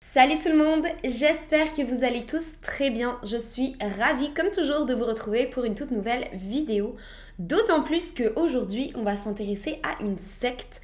Salut tout le monde, j'espère que vous allez tous très bien. Je suis ravie comme toujours de vous retrouver pour une toute nouvelle vidéo. D'autant plus qu'aujourd'hui on va s'intéresser à une secte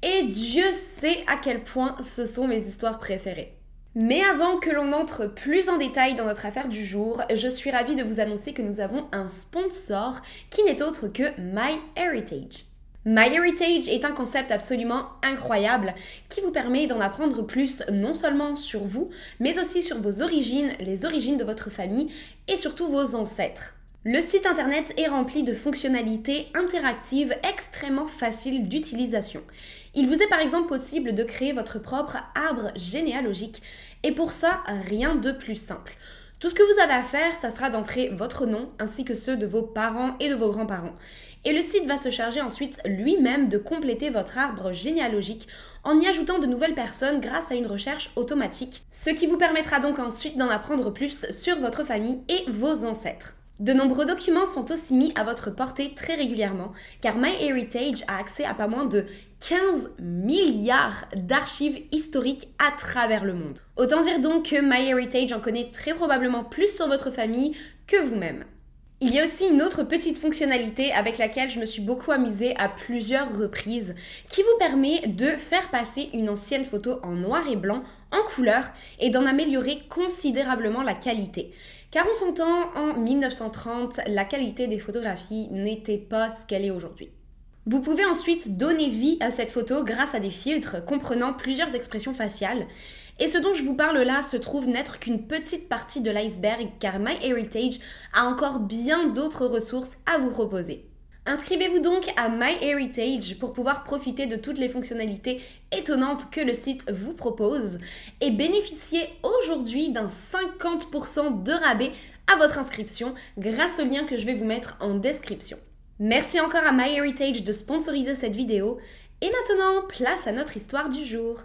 et Dieu sait à quel point ce sont mes histoires préférées. Mais avant que l'on entre plus en détail dans notre affaire du jour, je suis ravie de vous annoncer que nous avons un sponsor qui n'est autre que MyHeritage. MyHeritage est un concept absolument incroyable qui vous permet d'en apprendre plus non seulement sur vous, mais aussi sur vos origines, les origines de votre famille et surtout vos ancêtres. Le site internet est rempli de fonctionnalités interactives extrêmement faciles d'utilisation. Il vous est par exemple possible de créer votre propre arbre généalogique et pour ça, rien de plus simple. Tout ce que vous avez à faire, ça sera d'entrer votre nom ainsi que ceux de vos parents et de vos grands-parents. Et le site va se charger ensuite lui-même de compléter votre arbre généalogique en y ajoutant de nouvelles personnes grâce à une recherche automatique, ce qui vous permettra donc ensuite d'en apprendre plus sur votre famille et vos ancêtres. De nombreux documents sont aussi mis à votre portée très régulièrement, car MyHeritage a accès à pas moins de 15 milliards d'archives historiques à travers le monde. Autant dire donc que MyHeritage en connaît très probablement plus sur votre famille que vous-même. Il y a aussi une autre petite fonctionnalité avec laquelle je me suis beaucoup amusée à plusieurs reprises, qui vous permet de faire passer une ancienne photo en noir et blanc en couleur et d'en améliorer considérablement la qualité. Car on s'entend, en 1930, la qualité des photographies n'était pas ce qu'elle est aujourd'hui. Vous pouvez ensuite donner vie à cette photo grâce à des filtres comprenant plusieurs expressions faciales. Et ce dont je vous parle là se trouve n'être qu'une petite partie de l'iceberg car MyHeritage a encore bien d'autres ressources à vous proposer. Inscrivez-vous donc à MyHeritage pour pouvoir profiter de toutes les fonctionnalités étonnantes que le site vous propose et bénéficier aujourd'hui d'un 50% de rabais à votre inscription grâce au lien que je vais vous mettre en description. Merci encore à MyHeritage de sponsoriser cette vidéo et maintenant place à notre histoire du jour.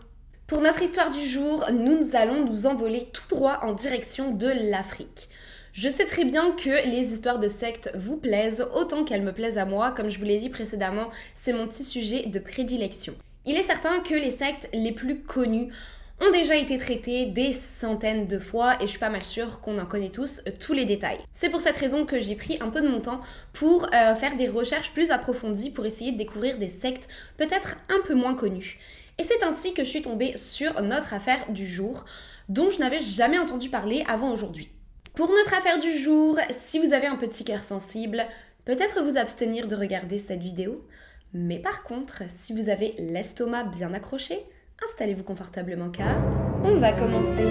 Pour notre histoire du jour, nous allons nous envoler tout droit en direction de l'Afrique. Je sais très bien que les histoires de sectes vous plaisent autant qu'elles me plaisent à moi. Comme je vous l'ai dit précédemment, c'est mon petit sujet de prédilection. Il est certain que les sectes les plus connues ont déjà été traitées des centaines de fois et je suis pas mal sûre qu'on en connaît tous les détails. C'est pour cette raison que j'ai pris un peu de mon temps pour faire des recherches plus approfondies pour essayer de découvrir des sectes peut-être un peu moins connues. Et c'est ainsi que je suis tombée sur notre affaire du jour, dont je n'avais jamais entendu parler avant aujourd'hui. Pour notre affaire du jour, si vous avez un petit cœur sensible, peut-être vous abstenir de regarder cette vidéo. Mais par contre, si vous avez l'estomac bien accroché, installez-vous confortablement car on va commencer.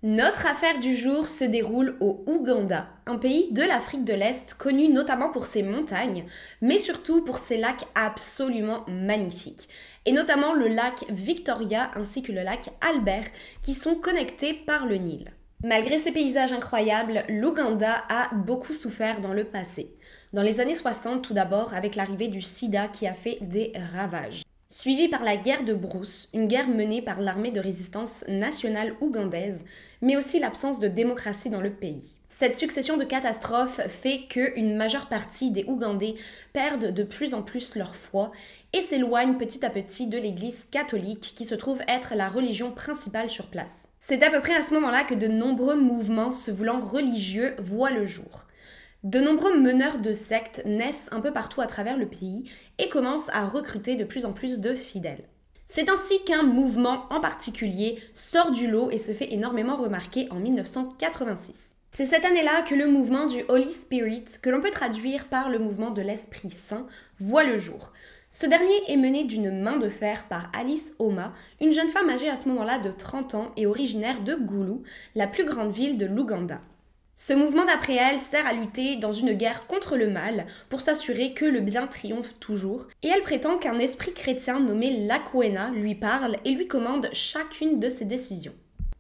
Notre affaire du jour se déroule au Ouganda, un pays de l'Afrique de l'Est connu notamment pour ses montagnes, mais surtout pour ses lacs absolument magnifiques. Et notamment le lac Victoria ainsi que le lac Albert qui sont connectés par le Nil. Malgré ces paysages incroyables, l'Ouganda a beaucoup souffert dans le passé. Dans les années 60 tout d'abord avec l'arrivée du sida qui a fait des ravages. Suivi par la guerre de Brousse, une guerre menée par l'armée de résistance nationale ougandaise, mais aussi l'absence de démocratie dans le pays. Cette succession de catastrophes fait qu'une majeure partie des Ougandais perdent de plus en plus leur foi et s'éloignent petit à petit de l'église catholique qui se trouve être la religion principale sur place. C'est à peu près à ce moment-là que de nombreux mouvements se voulant religieux voient le jour. De nombreux meneurs de sectes naissent un peu partout à travers le pays et commencent à recruter de plus en plus de fidèles. C'est ainsi qu'un mouvement en particulier sort du lot et se fait énormément remarquer en 1986. C'est cette année-là que le mouvement du Holy Spirit, que l'on peut traduire par le mouvement de l'Esprit Saint, voit le jour. Ce dernier est mené d'une main de fer par Alice Oma, une jeune femme âgée à ce moment-là de 30 ans et originaire de Gulu, la plus grande ville de l'Ouganda. Ce mouvement d'après elle sert à lutter dans une guerre contre le mal pour s'assurer que le bien triomphe toujours et elle prétend qu'un esprit chrétien nommé Lakwena lui parle et lui commande chacune de ses décisions.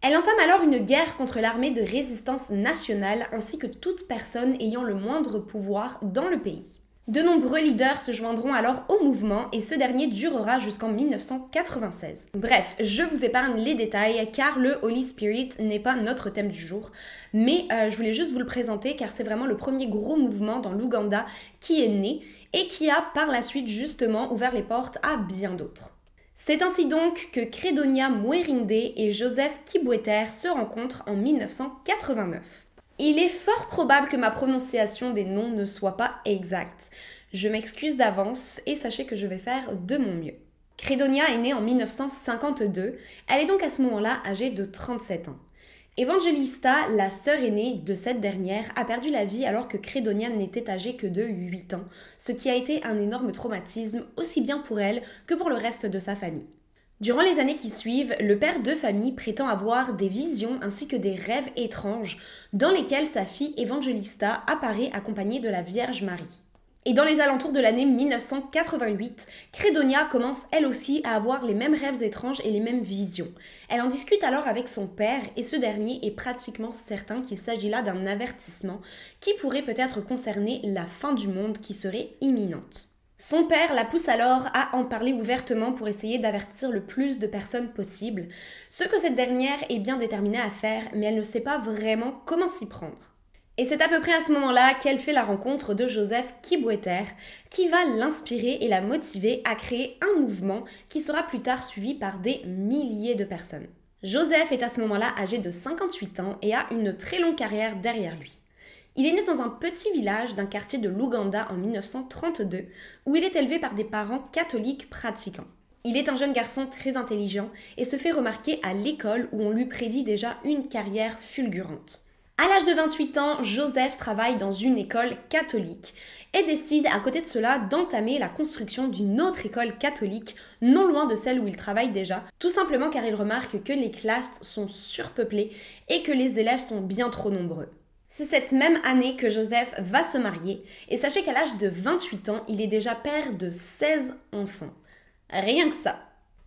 Elle entame alors une guerre contre l'armée de résistance nationale ainsi que toute personne ayant le moindre pouvoir dans le pays. De nombreux leaders se joindront alors au mouvement et ce dernier durera jusqu'en 1996. Bref, je vous épargne les détails car le Holy Spirit n'est pas notre thème du jour, mais je voulais juste vous le présenter car c'est vraiment le premier gros mouvement dans l'Ouganda qui est né et qui a par la suite justement ouvert les portes à bien d'autres. C'est ainsi donc que Credonia Mwerinde et Joseph Kibweter se rencontrent en 1989. Il est fort probable que ma prononciation des noms ne soit pas exacte. Je m'excuse d'avance et sachez que je vais faire de mon mieux. Credonia est née en 1952, elle est donc à ce moment-là âgée de 37 ans. Evangelista, la sœur aînée de cette dernière, a perdu la vie alors que Credonia n'était âgée que de 8 ans, ce qui a été un énorme traumatisme aussi bien pour elle que pour le reste de sa famille. Durant les années qui suivent, le père de famille prétend avoir des visions ainsi que des rêves étranges dans lesquels sa fille Evangelista apparaît accompagnée de la Vierge Marie. Et dans les alentours de l'année 1988, Credonia commence elle aussi à avoir les mêmes rêves étranges et les mêmes visions. Elle en discute alors avec son père et ce dernier est pratiquement certain qu'il s'agit là d'un avertissement qui pourrait peut-être concerner la fin du monde qui serait imminente. Son père la pousse alors à en parler ouvertement pour essayer d'avertir le plus de personnes possible, ce que cette dernière est bien déterminée à faire, mais elle ne sait pas vraiment comment s'y prendre. Et c'est à peu près à ce moment-là qu'elle fait la rencontre de Joseph Kibweter, qui va l'inspirer et la motiver à créer un mouvement qui sera plus tard suivi par des milliers de personnes. Joseph est à ce moment-là âgé de 58 ans et a une très longue carrière derrière lui. Il est né dans un petit village d'un quartier de l'Ouganda en 1932, où il est élevé par des parents catholiques pratiquants. Il est un jeune garçon très intelligent et se fait remarquer à l'école où on lui prédit déjà une carrière fulgurante. À l'âge de 28 ans, Joseph travaille dans une école catholique et décide à côté de cela d'entamer la construction d'une autre école catholique non loin de celle où il travaille déjà, tout simplement car il remarque que les classes sont surpeuplées et que les élèves sont bien trop nombreux. C'est cette même année que Joseph va se marier et sachez qu'à l'âge de 28 ans, il est déjà père de 16 enfants. Rien que ça.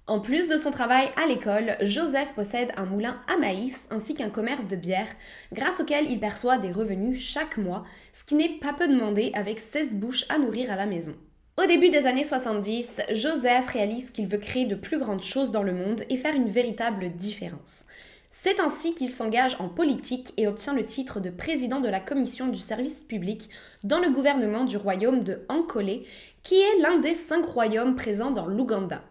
En plus de son travail à l'école, Joseph possède un moulin à maïs ainsi qu'un commerce de bière grâce auquel il perçoit des revenus chaque mois, ce qui n'est pas peu demandé avec 16 bouches à nourrir à la maison. Au début des années 70, Joseph réalise qu'il veut créer de plus grandes choses dans le monde et faire une véritable différence. C'est ainsi qu'il s'engage en politique et obtient le titre de président de la commission du service public dans le gouvernement du royaume de Ankole, qui est l'un des 5 royaumes présents dans l'Ouganda.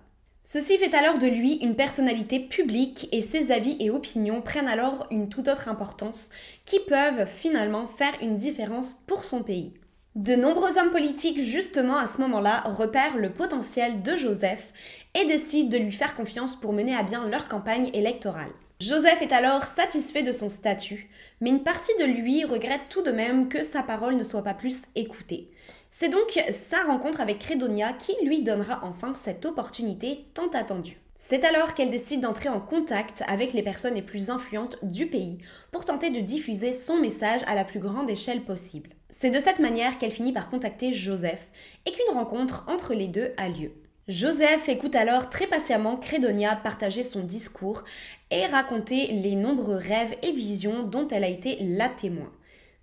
Ceci fait alors de lui une personnalité publique et ses avis et opinions prennent alors une toute autre importance qui peuvent finalement faire une différence pour son pays. De nombreux hommes politiques justement à ce moment-là repèrent le potentiel de Joseph et décident de lui faire confiance pour mener à bien leur campagne électorale. Joseph est alors satisfait de son statut, mais une partie de lui regrette tout de même que sa parole ne soit pas plus écoutée. C'est donc sa rencontre avec Credonia qui lui donnera enfin cette opportunité tant attendue. C'est alors qu'elle décide d'entrer en contact avec les personnes les plus influentes du pays pour tenter de diffuser son message à la plus grande échelle possible. C'est de cette manière qu'elle finit par contacter Joseph et qu'une rencontre entre les deux a lieu. Joseph écoute alors très patiemment Credonia partager son discours et raconter les nombreux rêves et visions dont elle a été la témoin.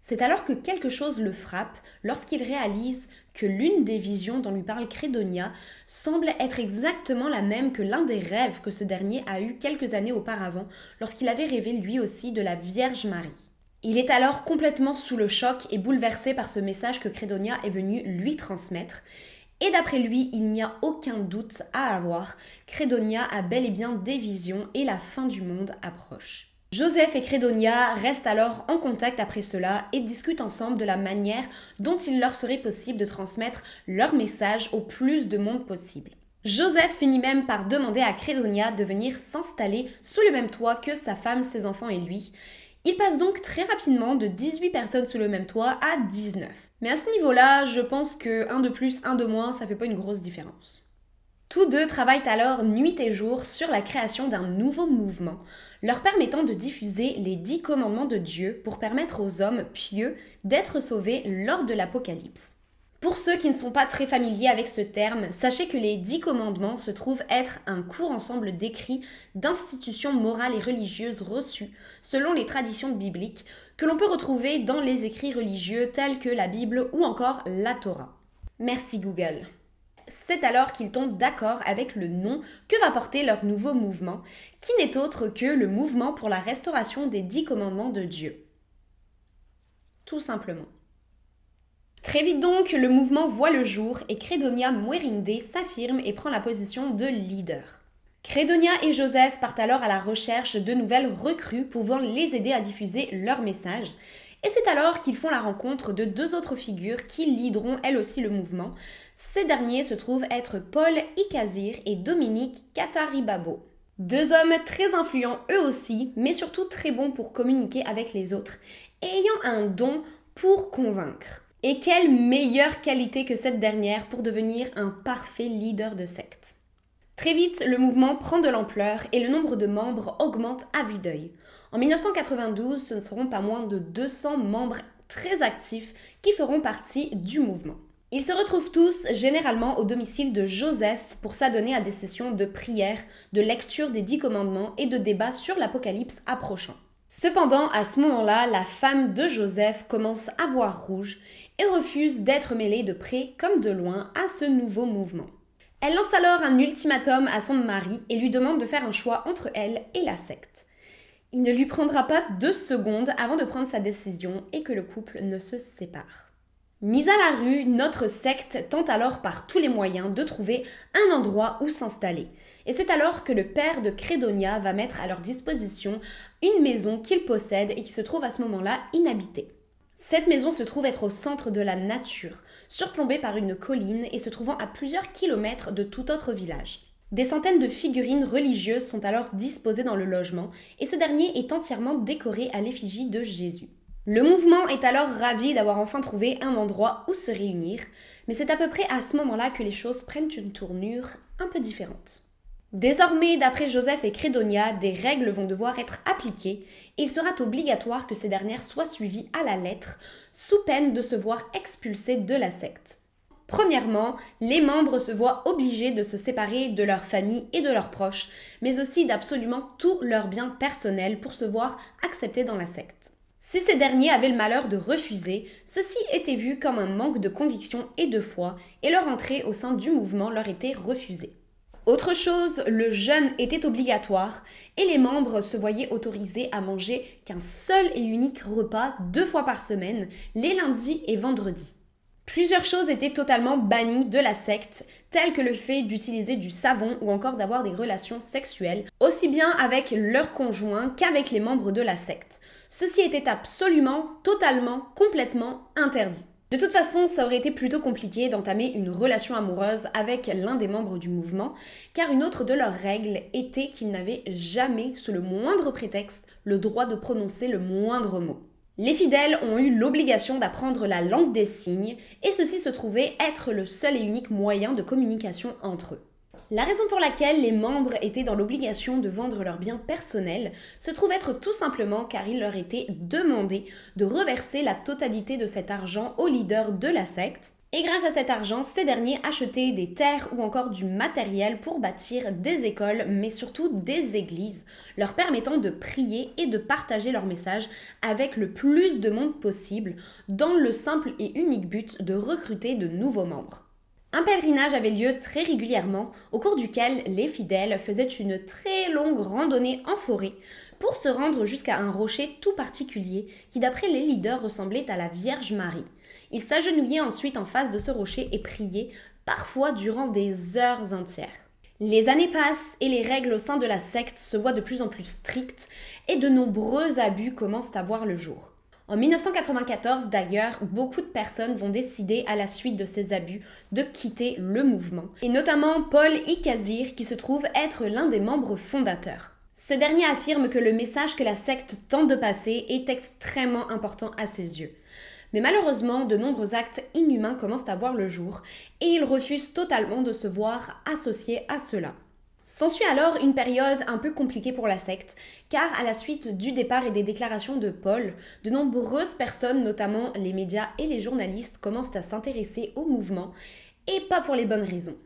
C'est alors que quelque chose le frappe lorsqu'il réalise que l'une des visions dont lui parle Credonia semble être exactement la même que l'un des rêves que ce dernier a eu quelques années auparavant lorsqu'il avait rêvé lui aussi de la Vierge Marie. Il est alors complètement sous le choc et bouleversé par ce message que Credonia est venue lui transmettre. Et d'après lui, il n'y a aucun doute à avoir, Credonia a bel et bien des visions et la fin du monde approche. Joseph et Credonia restent alors en contact après cela et discutent ensemble de la manière dont il leur serait possible de transmettre leur message au plus de monde possible. Joseph finit même par demander à Credonia de venir s'installer sous le même toit que sa femme, ses enfants et lui. Il passe donc très rapidement de 18 personnes sous le même toit à 19. Mais à ce niveau-là, je pense que un de plus, un de moins, ça fait pas une grosse différence. Tous deux travaillent alors nuit et jour sur la création d'un nouveau mouvement, leur permettant de diffuser les 10 commandements de Dieu pour permettre aux hommes pieux d'être sauvés lors de l'Apocalypse. Pour ceux qui ne sont pas très familiers avec ce terme, sachez que les 10 commandements se trouvent être un court ensemble d'écrits d'institutions morales et religieuses reçues selon les traditions bibliques que l'on peut retrouver dans les écrits religieux tels que la Bible ou encore la Torah. Merci Google. C'est alors qu'ils tombent d'accord avec le nom que va porter leur nouveau mouvement, qui n'est autre que le mouvement pour la restauration des 10 commandements de Dieu. Tout simplement. Très vite donc, le mouvement voit le jour et Credonia Mwerinde s'affirme et prend la position de leader. Credonia et Joseph partent alors à la recherche de nouvelles recrues pouvant les aider à diffuser leur message. Et c'est alors qu'ils font la rencontre de 2 autres figures qui leaderont elles aussi le mouvement. Ces derniers se trouvent être Paul Ikazir et Dominique Kataribabo. 2 hommes très influents eux aussi, mais surtout très bons pour communiquer avec les autres, et ayant un don pour convaincre. Et quelle meilleure qualité que cette dernière pour devenir un parfait leader de secte. Très vite, le mouvement prend de l'ampleur et le nombre de membres augmente à vue d'œil. En 1992, ce ne seront pas moins de 200 membres très actifs qui feront partie du mouvement. Ils se retrouvent tous généralement au domicile de Joseph pour s'adonner à des sessions de prière, de lecture des 10 commandements et de débats sur l'Apocalypse approchant. Cependant, à ce moment-là, la femme de Joseph commence à voir rouge et refuse d'être mêlée de près comme de loin à ce nouveau mouvement. Elle lance alors un ultimatum à son mari et lui demande de faire un choix entre elle et la secte. Il ne lui prendra pas 2 secondes avant de prendre sa décision et que le couple ne se sépare. Mise à la rue, notre secte tente alors par tous les moyens de trouver un endroit où s'installer. Et c'est alors que le père de Credonia va mettre à leur disposition une maison qu'il possède et qui se trouve à ce moment-là inhabitée. Cette maison se trouve être au centre de la nature, surplombée par une colline et se trouvant à plusieurs kilomètres de tout autre village. Des centaines de figurines religieuses sont alors disposées dans le logement et ce dernier est entièrement décoré à l'effigie de Jésus. Le mouvement est alors ravi d'avoir enfin trouvé un endroit où se réunir, mais c'est à peu près à ce moment-là que les choses prennent une tournure un peu différente. Désormais, d'après Joseph et Credonia, des règles vont devoir être appliquées et il sera obligatoire que ces dernières soient suivies à la lettre, sous peine de se voir expulsés de la secte. Premièrement, les membres se voient obligés de se séparer de leur famille et de leurs proches, mais aussi d'absolument tous leurs biens personnels pour se voir acceptés dans la secte. Si ces derniers avaient le malheur de refuser, ceci était vu comme un manque de conviction et de foi, et leur entrée au sein du mouvement leur était refusée. Autre chose, le jeûne était obligatoire et les membres se voyaient autorisés à manger qu'un seul et unique repas 2 fois par semaine, les lundis et vendredis. Plusieurs choses étaient totalement bannies de la secte, telles que le fait d'utiliser du savon ou encore d'avoir des relations sexuelles, aussi bien avec leurs conjoints qu'avec les membres de la secte. Ceci était absolument, totalement, complètement interdit. De toute façon, ça aurait été plutôt compliqué d'entamer une relation amoureuse avec l'un des membres du mouvement, car une autre de leurs règles était qu'ils n'avaient jamais, sous le moindre prétexte, le droit de prononcer le moindre mot. Les fidèles ont eu l'obligation d'apprendre la langue des signes, et ceci se trouvait être le seul et unique moyen de communication entre eux. La raison pour laquelle les membres étaient dans l'obligation de vendre leurs biens personnels se trouve être tout simplement car il leur était demandé de reverser la totalité de cet argent aux leaders de la secte. Et grâce à cet argent, ces derniers achetaient des terres ou encore du matériel pour bâtir des écoles, mais surtout des églises, leur permettant de prier et de partager leur message avec le plus de monde possible, dans le simple et unique but de recruter de nouveaux membres. Un pèlerinage avait lieu très régulièrement, au cours duquel les fidèles faisaient une très longue randonnée en forêt pour se rendre jusqu'à un rocher tout particulier qui, d'après les leaders, ressemblait à la Vierge Marie. Ils s'agenouillaient ensuite en face de ce rocher et priaient, parfois durant des heures entières. Les années passent et les règles au sein de la secte se voient de plus en plus strictes et de nombreux abus commencent à voir le jour. En 1994 d'ailleurs, beaucoup de personnes vont décider à la suite de ces abus de quitter le mouvement, et notamment Paul Ikazir qui se trouve être l'un des membres fondateurs. Ce dernier affirme que le message que la secte tente de passer est extrêmement important à ses yeux. Mais malheureusement, de nombreux actes inhumains commencent à voir le jour, et il refuse totalement de se voir associé à cela. S'ensuit alors une période un peu compliquée pour la secte, car à la suite du départ et des déclarations de Paul, de nombreuses personnes, notamment les médias et les journalistes, commencent à s'intéresser au mouvement, et pas pour les bonnes raisons.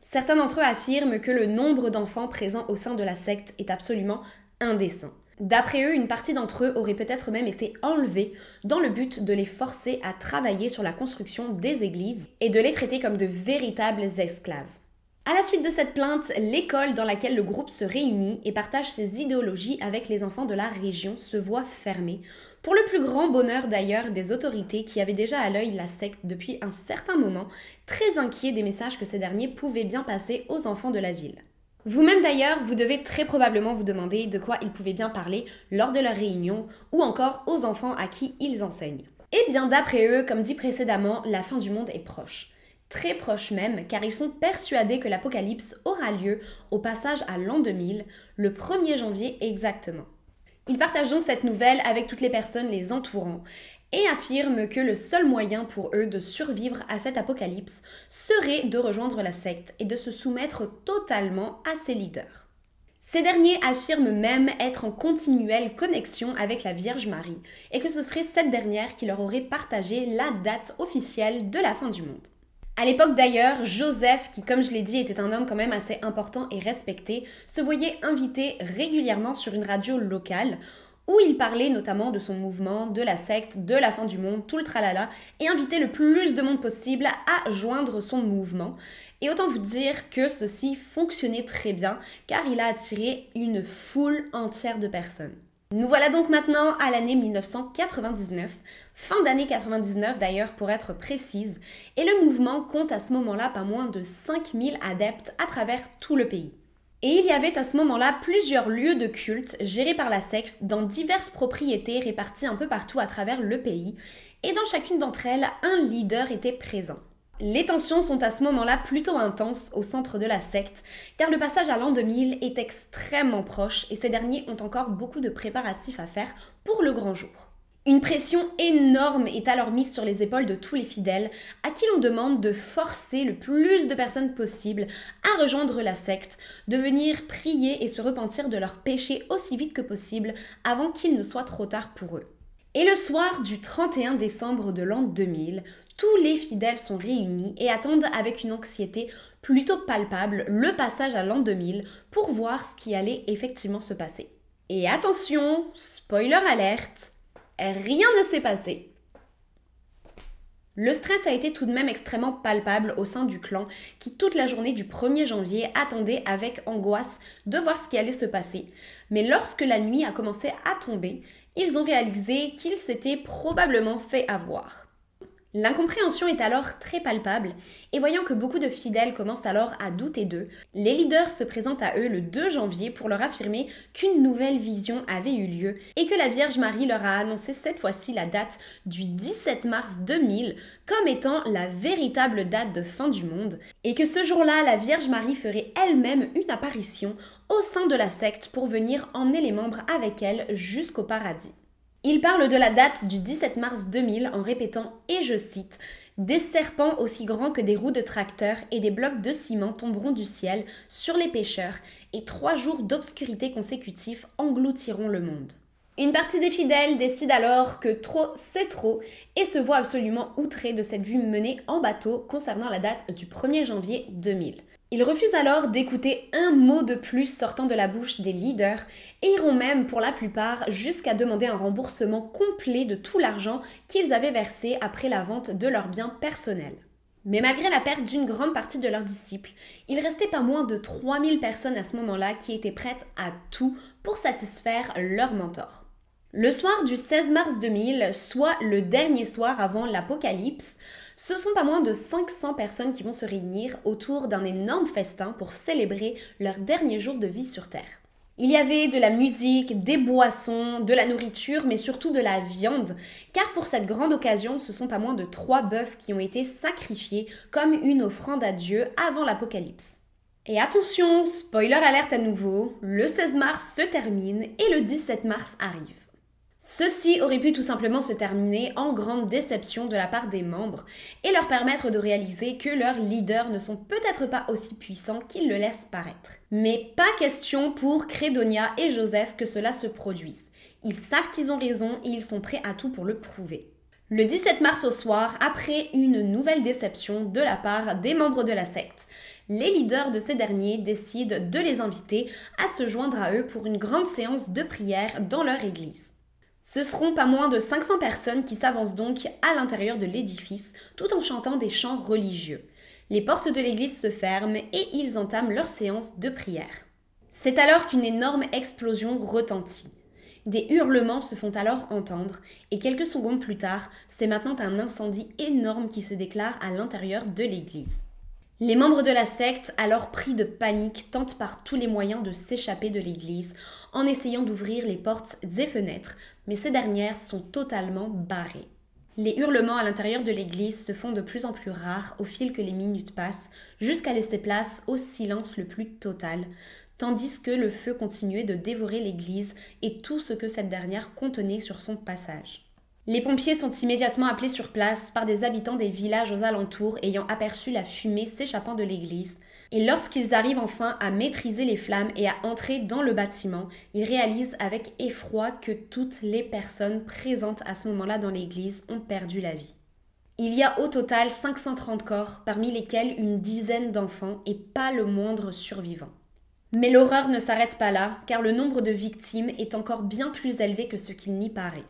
Certains d'entre eux affirment que le nombre d'enfants présents au sein de la secte est absolument indécent. D'après eux, une partie d'entre eux aurait peut-être même été enlevée dans le but de les forcer à travailler sur la construction des églises et de les traiter comme de véritables esclaves. À la suite de cette plainte, l'école dans laquelle le groupe se réunit et partage ses idéologies avec les enfants de la région se voit fermée, pour le plus grand bonheur d'ailleurs des autorités qui avaient déjà à l'œil la secte depuis un certain moment, très inquiets des messages que ces derniers pouvaient bien passer aux enfants de la ville. Vous-même d'ailleurs, vous devez très probablement vous demander de quoi ils pouvaient bien parler lors de leur réunion ou encore aux enfants à qui ils enseignent. Eh bien d'après eux, comme dit précédemment, la fin du monde est proche. Très proche même, car ils sont persuadés que l'apocalypse aura lieu au passage à l'an 2000, le 1er janvier exactement. Ils partagent donc cette nouvelle avec toutes les personnes les entourant et affirment que le seul moyen pour eux de survivre à cet apocalypse serait de rejoindre la secte et de se soumettre totalement à ses leaders. Ces derniers affirment même être en continuelle connexion avec la Vierge Marie et que ce serait cette dernière qui leur aurait partagé la date officielle de la fin du monde. À l'époque d'ailleurs, Joseph, qui comme je l'ai dit était un homme quand même assez important et respecté, se voyait invité régulièrement sur une radio locale où il parlait notamment de son mouvement, de la secte, de la fin du monde, tout le tralala, et invitait le plus de monde possible à joindre son mouvement. Et autant vous dire que ceci fonctionnait très bien, car il a attiré une foule entière de personnes. Nous voilà donc maintenant à l'année 1999, fin d'année 99 d'ailleurs pour être précise, et le mouvement compte à ce moment-là pas moins de 5000 adeptes à travers tout le pays. Et il y avait à ce moment-là plusieurs lieux de culte gérés par la secte dans diverses propriétés réparties un peu partout à travers le pays, et dans chacune d'entre elles, un leader était présent. Les tensions sont à ce moment-là plutôt intenses au centre de la secte, car le passage à l'an 2000 est extrêmement proche et ces derniers ont encore beaucoup de préparatifs à faire pour le grand jour. Une pression énorme est alors mise sur les épaules de tous les fidèles, à qui l'on demande de forcer le plus de personnes possible à rejoindre la secte, de venir prier et se repentir de leurs péchés aussi vite que possible avant qu'il ne soit trop tard pour eux. Et le soir du 31 décembre de l'an 2000, tous les fidèles sont réunis et attendent avec une anxiété plutôt palpable le passage à l'an 2000 pour voir ce qui allait effectivement se passer. Et attention, spoiler alerte, rien ne s'est passé. Le stress a été tout de même extrêmement palpable au sein du clan qui toute la journée du 1er janvier attendait avec angoisse de voir ce qui allait se passer. Mais lorsque la nuit a commencé à tomber, ils ont réalisé qu'ils s'étaient probablement fait avoir. L'incompréhension est alors très palpable et voyant que beaucoup de fidèles commencent alors à douter d'eux, les leaders se présentent à eux le 2 janvier pour leur affirmer qu'une nouvelle vision avait eu lieu et que la Vierge Marie leur a annoncé cette fois-ci la date du 17 mars 2000 comme étant la véritable date de fin du monde et que ce jour-là, la Vierge Marie ferait elle-même une apparition au sein de la secte pour venir emmener les membres avec elle jusqu'au paradis. Il parle de la date du 17 mars 2000 en répétant, et je cite, « Des serpents aussi grands que des roues de tracteur et des blocs de ciment tomberont du ciel sur les pécheurs, et 3 jours d'obscurité consécutifs engloutiront le monde. » Une partie des fidèles décide alors que trop c'est trop et se voit absolument outrés de cette vue menée en bateau concernant la date du 1er janvier 2000. Ils refusent alors d'écouter un mot de plus sortant de la bouche des leaders et iront même pour la plupart jusqu'à demander un remboursement complet de tout l'argent qu'ils avaient versé après la vente de leurs biens personnels. Mais malgré la perte d'une grande partie de leurs disciples, il restait pas moins de 3000 personnes à ce moment-là qui étaient prêtes à tout pour satisfaire leur mentor. Le soir du 16 mars 2000, soit le dernier soir avant l'apocalypse, ce sont pas moins de 500 personnes qui vont se réunir autour d'un énorme festin pour célébrer leur dernier jour de vie sur Terre. Il y avait de la musique, des boissons, de la nourriture, mais surtout de la viande, car pour cette grande occasion, ce sont pas moins de 3 bœufs qui ont été sacrifiés comme une offrande à Dieu avant l'apocalypse. Et attention, spoiler alerte à nouveau, le 16 mars se termine et le 17 mars arrive. Ceci aurait pu tout simplement se terminer en grande déception de la part des membres et leur permettre de réaliser que leurs leaders ne sont peut-être pas aussi puissants qu'ils le laissent paraître. Mais pas question pour Credonia et Joseph que cela se produise. Ils savent qu'ils ont raison et ils sont prêts à tout pour le prouver. Le 17 mars au soir, après une nouvelle déception de la part des membres de la secte, les leaders de ces derniers décident de les inviter à se joindre à eux pour une grande séance de prière dans leur église. Ce seront pas moins de 500 personnes qui s'avancent donc à l'intérieur de l'édifice tout en chantant des chants religieux. Les portes de l'église se ferment et ils entament leur séance de prière. C'est alors qu'une énorme explosion retentit. Des hurlements se font alors entendre et quelques secondes plus tard, c'est maintenant un incendie énorme qui se déclare à l'intérieur de l'église. Les membres de la secte, alors pris de panique, tentent par tous les moyens de s'échapper de l'église en essayant d'ouvrir les portes et fenêtres, mais ces dernières sont totalement barrées. Les hurlements à l'intérieur de l'église se font de plus en plus rares au fil que les minutes passent, jusqu'à laisser place au silence le plus total, tandis que le feu continuait de dévorer l'église et tout ce que cette dernière contenait sur son passage. Les pompiers sont immédiatement appelés sur place par des habitants des villages aux alentours ayant aperçu la fumée s'échappant de l'église. Et lorsqu'ils arrivent enfin à maîtriser les flammes et à entrer dans le bâtiment, ils réalisent avec effroi que toutes les personnes présentes à ce moment-là dans l'église ont perdu la vie. Il y a au total 530 corps, parmi lesquels une dizaine d'enfants et pas le moindre survivant. Mais l'horreur ne s'arrête pas là, car le nombre de victimes est encore bien plus élevé que ce qu'il n'y paraît.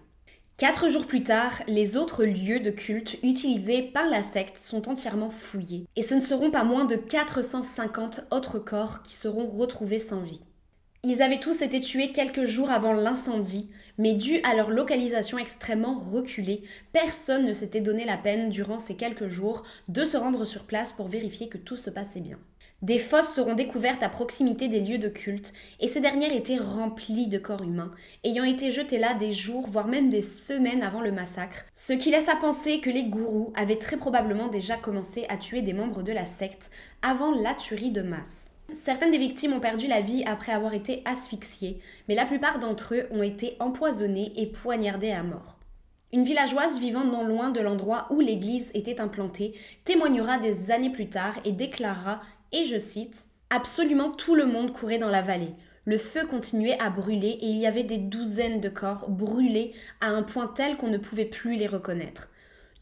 4 jours plus tard, les autres lieux de culte utilisés par la secte sont entièrement fouillés, et ce ne seront pas moins de 450 autres corps qui seront retrouvés sans vie. Ils avaient tous été tués quelques jours avant l'incendie, mais dû à leur localisation extrêmement reculée, personne ne s'était donné la peine durant ces quelques jours de se rendre sur place pour vérifier que tout se passait bien. Des fosses seront découvertes à proximité des lieux de culte et ces dernières étaient remplies de corps humains, ayant été jetés là des jours, voire même des semaines avant le massacre, ce qui laisse à penser que les gourous avaient très probablement déjà commencé à tuer des membres de la secte avant la tuerie de masse. Certaines des victimes ont perdu la vie après avoir été asphyxiées, mais la plupart d'entre eux ont été empoisonnés et poignardés à mort. Une villageoise vivant non loin de l'endroit où l'église était implantée témoignera des années plus tard et déclarera, et je cite, « Absolument tout le monde courait dans la vallée. Le feu continuait à brûler et il y avait des douzaines de corps brûlés à un point tel qu'on ne pouvait plus les reconnaître.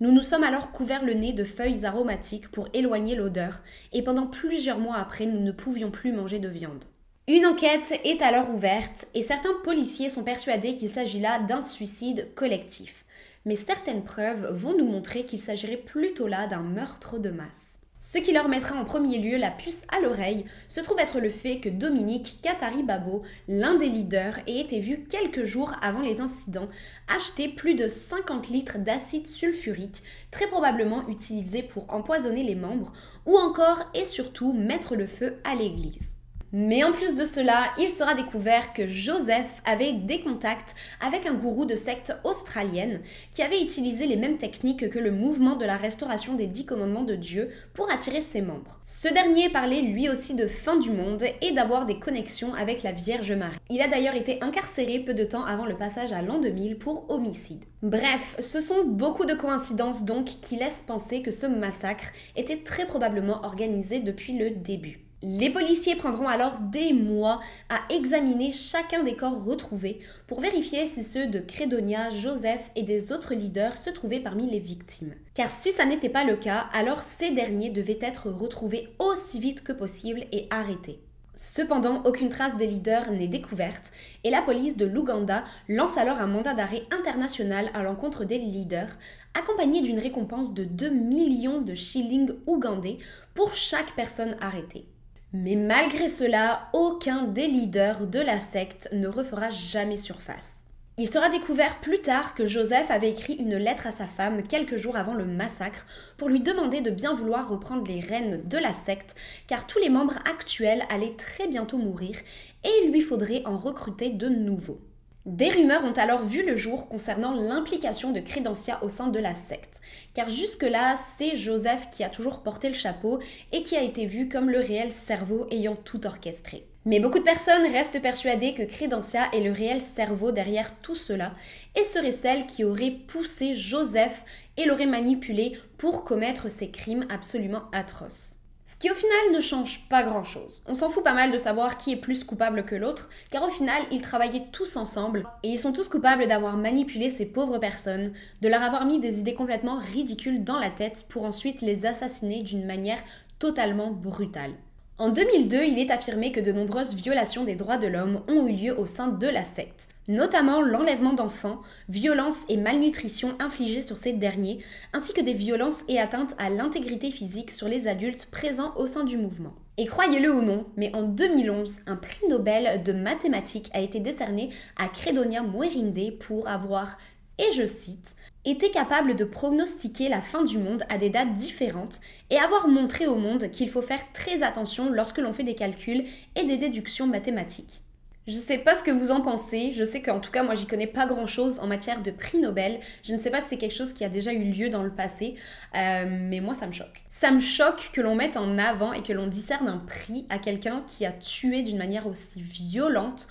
Nous nous sommes alors couverts le nez de feuilles aromatiques pour éloigner l'odeur et pendant plusieurs mois après, nous ne pouvions plus manger de viande. » Une enquête est alors ouverte et certains policiers sont persuadés qu'il s'agit là d'un suicide collectif. Mais certaines preuves vont nous montrer qu'il s'agirait plutôt là d'un meurtre de masse. Ce qui leur mettra en premier lieu la puce à l'oreille se trouve être le fait que Dominique Katari-Babo, l'un des leaders, ait été vu quelques jours avant les incidents acheter plus de 50 litres d'acide sulfurique, très probablement utilisé pour empoisonner les membres, ou encore et surtout mettre le feu à l'église. Mais en plus de cela, il sera découvert que Joseph avait des contacts avec un gourou de secte australienne qui avait utilisé les mêmes techniques que le mouvement de la restauration des 10 commandements de Dieu pour attirer ses membres. Ce dernier parlait lui aussi de fin du monde et d'avoir des connexions avec la Vierge Marie. Il a d'ailleurs été incarcéré peu de temps avant le passage à l'an 2000 pour homicide. Bref, ce sont beaucoup de coïncidences donc qui laissent penser que ce massacre était très probablement organisé depuis le début. Les policiers prendront alors des mois à examiner chacun des corps retrouvés pour vérifier si ceux de Credonia, Joseph et des autres leaders se trouvaient parmi les victimes. Car si ça n'était pas le cas, alors ces derniers devaient être retrouvés aussi vite que possible et arrêtés. Cependant, aucune trace des leaders n'est découverte et la police de l'Ouganda lance alors un mandat d'arrêt international à l'encontre des leaders, accompagné d'une récompense de 2 millions de shillings ougandais pour chaque personne arrêtée. Mais malgré cela, aucun des leaders de la secte ne refera jamais surface. Il sera découvert plus tard que Joseph avait écrit une lettre à sa femme quelques jours avant le massacre pour lui demander de bien vouloir reprendre les rênes de la secte car tous les membres actuels allaient très bientôt mourir et il lui faudrait en recruter de nouveaux. Des rumeurs ont alors vu le jour concernant l'implication de Credentia au sein de la secte, car jusque-là, c'est Joseph qui a toujours porté le chapeau et qui a été vu comme le réel cerveau ayant tout orchestré. Mais beaucoup de personnes restent persuadées que Credentia est le réel cerveau derrière tout cela et serait celle qui aurait poussé Joseph et l'aurait manipulé pour commettre ces crimes absolument atroces. Ce qui au final ne change pas grand-chose. On s'en fout pas mal de savoir qui est plus coupable que l'autre, car au final, ils travaillaient tous ensemble, et ils sont tous coupables d'avoir manipulé ces pauvres personnes, de leur avoir mis des idées complètement ridicules dans la tête pour ensuite les assassiner d'une manière totalement brutale. En 2002, il est affirmé que de nombreuses violations des droits de l'homme ont eu lieu au sein de la secte, notamment l'enlèvement d'enfants, violences et malnutrition infligées sur ces derniers, ainsi que des violences et atteintes à l'intégrité physique sur les adultes présents au sein du mouvement. Et croyez-le ou non, mais en 2011, un prix Nobel de mathématiques a été décerné à Credonia Mwerinde pour avoir, et je cite, était capable de prognostiquer la fin du monde à des dates différentes et avoir montré au monde qu'il faut faire très attention lorsque l'on fait des calculs et des déductions mathématiques. Je sais pas ce que vous en pensez, je sais qu'en tout cas moi j'y connais pas grand chose en matière de prix Nobel, je ne sais pas si c'est quelque chose qui a déjà eu lieu dans le passé, mais moi ça me choque. Ça me choque que l'on mette en avant et que l'on discerne un prix à quelqu'un qui a tué d'une manière aussi violente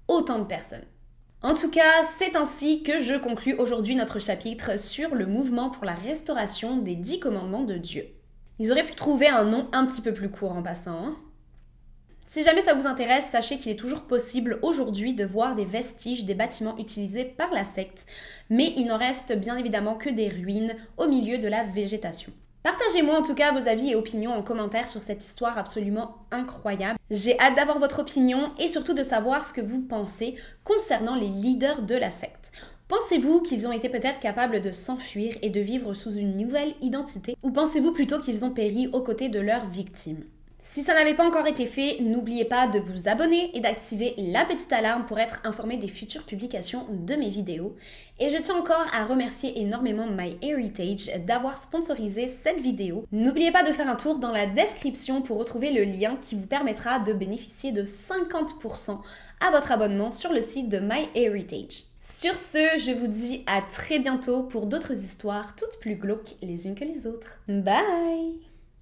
autant de personnes. En tout cas, c'est ainsi que je conclus aujourd'hui notre chapitre sur le mouvement pour la restauration des 10 commandements de Dieu. Ils auraient pu trouver un nom un petit peu plus court en passant, hein. Si jamais ça vous intéresse, sachez qu'il est toujours possible aujourd'hui de voir des vestiges des bâtiments utilisés par la secte, mais il n'en reste bien évidemment que des ruines au milieu de la végétation. Partagez-moi en tout cas vos avis et opinions en commentaire sur cette histoire absolument incroyable. J'ai hâte d'avoir votre opinion et surtout de savoir ce que vous pensez concernant les leaders de la secte. Pensez-vous qu'ils ont été peut-être capables de s'enfuir et de vivre sous une nouvelle identité, ou pensez-vous plutôt qu'ils ont péri aux côtés de leurs victimes ? Si ça n'avait pas encore été fait, n'oubliez pas de vous abonner et d'activer la petite alarme pour être informé des futures publications de mes vidéos. Et je tiens encore à remercier énormément MyHeritage d'avoir sponsorisé cette vidéo. N'oubliez pas de faire un tour dans la description pour retrouver le lien qui vous permettra de bénéficier de 50% à votre abonnement sur le site de MyHeritage. Sur ce, je vous dis à très bientôt pour d'autres histoires toutes plus glauques les unes que les autres. Bye!